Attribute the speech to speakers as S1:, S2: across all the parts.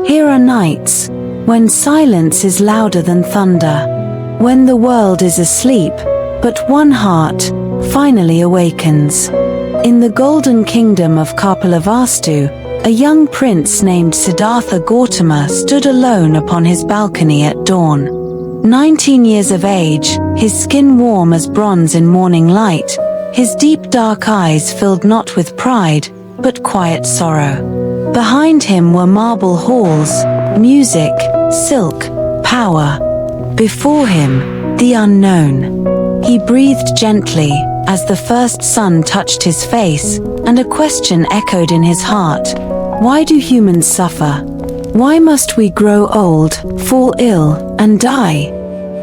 S1: Here are nights when silence is louder than thunder, when the world is asleep, but one heart finally awakens. In the golden kingdom of Kapilavastu, a young prince named Siddhartha Gautama stood alone upon his balcony at dawn. 19 years of age, his skin warm as bronze in morning light, his deep dark eyes filled not with pride, but quiet sorrow. Behind him were marble halls, music, silk, power. Before him, the unknown. He breathed gently as the first sun touched his face, and a question echoed in his heart. Why do humans suffer? Why must we grow old, fall ill, and die?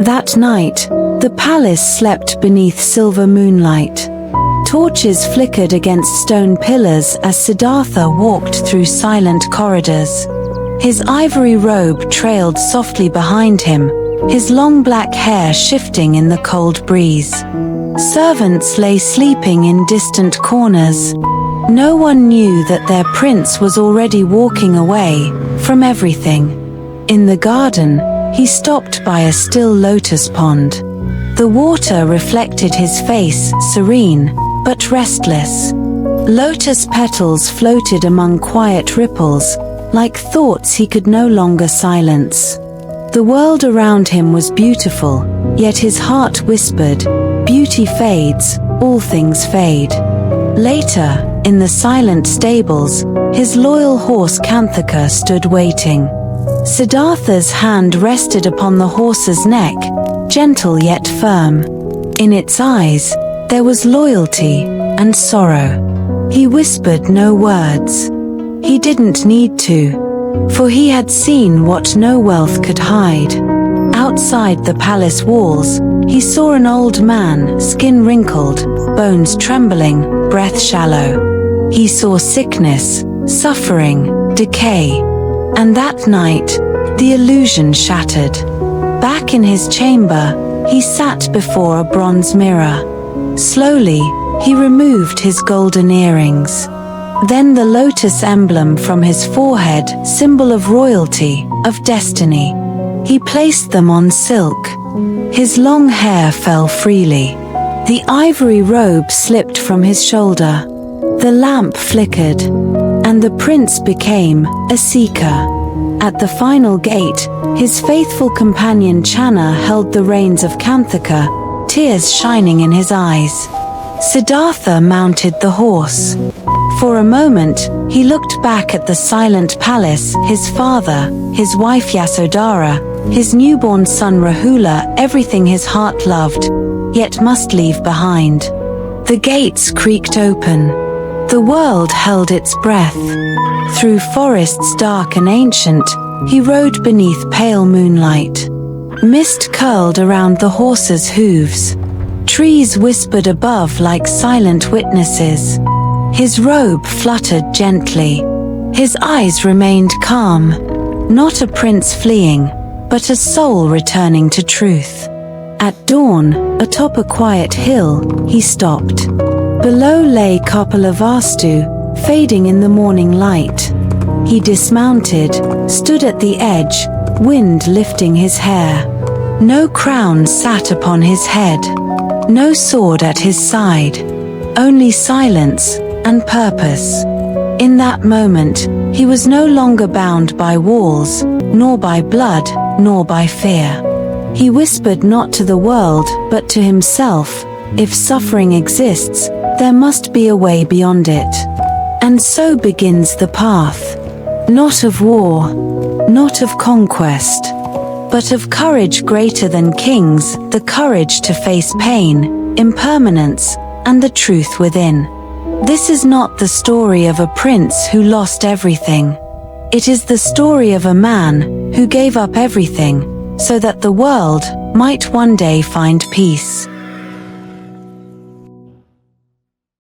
S1: That night, the palace slept beneath silver moonlight. Torches flickered against stone pillars as Siddhartha walked through silent corridors. His ivory robe trailed softly behind him, his long black hair shifting in the cold breeze. Servants lay sleeping in distant corners. No one knew that their prince was already walking away from everything. In the garden, he stopped by a still lotus pond. The water reflected his face, serene, but restless. Lotus petals floated among quiet ripples, like thoughts he could no longer silence. The world around him was beautiful, yet his heart whispered, "Beauty fades, all things fade." Later, in the silent stables, his loyal horse Kanthaka stood waiting. Siddhartha's hand rested upon the horse's neck, gentle yet firm. In its eyes, there was loyalty and sorrow. He whispered no words. He didn't need to, for he had seen what no wealth could hide. Outside the palace walls, he saw an old man, skin wrinkled, bones trembling, breath shallow. He saw sickness, suffering, decay. And that night, the illusion shattered. Back in his chamber, he sat before a bronze mirror. Slowly, he removed his golden earrings. Then the lotus emblem from his forehead, symbol of royalty, of destiny. He placed them on silk. His long hair fell freely. The ivory robe slipped from his shoulder. The lamp flickered, and the prince became a seeker. At the final gate, his faithful companion Channa held the reins of Kanthaka, tears shining in his eyes. Siddhartha mounted the horse. For a moment, he looked back at the silent palace, his father, his wife Yasodhara, his newborn son Rahula, everything his heart loved, yet must leave behind. The gates creaked open. The world held its breath. Through forests dark and ancient, he rode beneath pale moonlight. Mist curled around the horse's hooves. Trees whispered above like silent witnesses. His robe fluttered gently. His eyes remained calm. Not a prince fleeing, but a soul returning to truth. At dawn, atop a quiet hill, he stopped. Below lay Kapilavastu, fading in the morning light. He dismounted, stood at the edge, wind lifting his hair. No crown sat upon his head, no sword at his side, only silence and purpose. In that moment, he was no longer bound by walls, nor by blood, nor by fear. He whispered not to the world, but to himself, if suffering exists, there must be a way beyond it. And so begins the path, not of war, not of conquest, but of courage greater than kings, the courage to face pain, impermanence, and the truth within. This is not the story of a prince who lost everything. It is the story of a man who gave up everything so that the world might one day find peace.